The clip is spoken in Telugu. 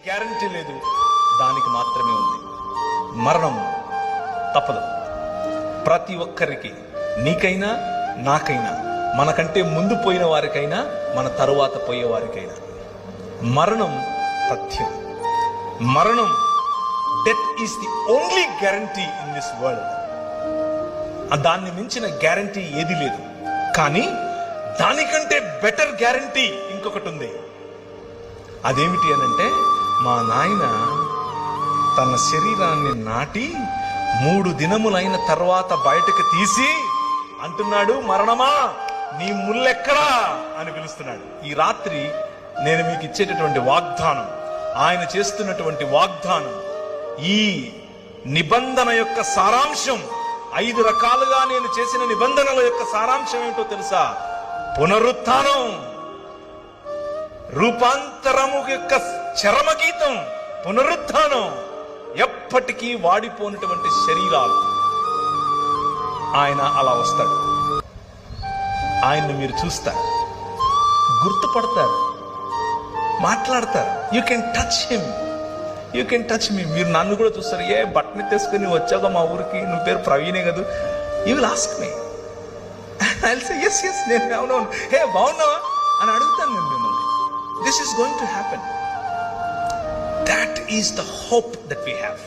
గ్యారంటీ లేదు, దానికి మాత్రమే ఉంది. మరణం తప్పదు ప్రతి ఒక్కరికి, నీకైనా నాకైనా, మనకంటే ముందు పోయిన వారికైనా మన తరువాత పోయే వారికైనా మరణం తథ్యం. మరణం, death is the only guarantee in this world. దాన్ని మించిన గ్యారంటీ ఏది లేదు. కానీ దానికంటే బెటర్ గ్యారంటీ ఇంకొకటి ఉంది. అదేమిటి అనంటే, మా నాయన తన శరీరాన్ని నాటి 3 దినములైన తర్వాత బయటకు తీసి అంటున్నాడు, మరణమా నీ ముల్లెక్కడా అని పిలుస్తున్నాడు. ఈ రాత్రి నేను మీకు ఇచ్చేటటువంటి వాగ్దానం, ఆయన చేస్తున్నటువంటి వాగ్దానం, ఈ నిబంధన యొక్క సారాంశం, 5 రకాలుగా నేను చేసిన నిబంధనల యొక్క సారాంశం ఏమిటో తెలుసా? పునరుత్థానం, రూపాంతరము యొక్క చరమగీతం, పునరుత్థానం. ఎప్పటికీ వాడిపోయినటువంటి శరీరాలు. ఆయన అలా వస్తాడు. ఆయన్ని మీరు చూస్తారు, గుర్తుపడతారు, మాట్లాడతారు. You can touch him, you can touch me. మీరు నన్ను కూడా చూస్తారు. ఏ బట్టని తీసుకుని వచ్చాక మా ఊరికి, నువ్వు పేరు ప్రవీణే కదా, you will ask me. I will say yes yes, నేను అవునవును, హే బాగున్నావా అని అడుగుతాను నేను మిమ్మల్ని. This is going to happen. That is the hope that we have.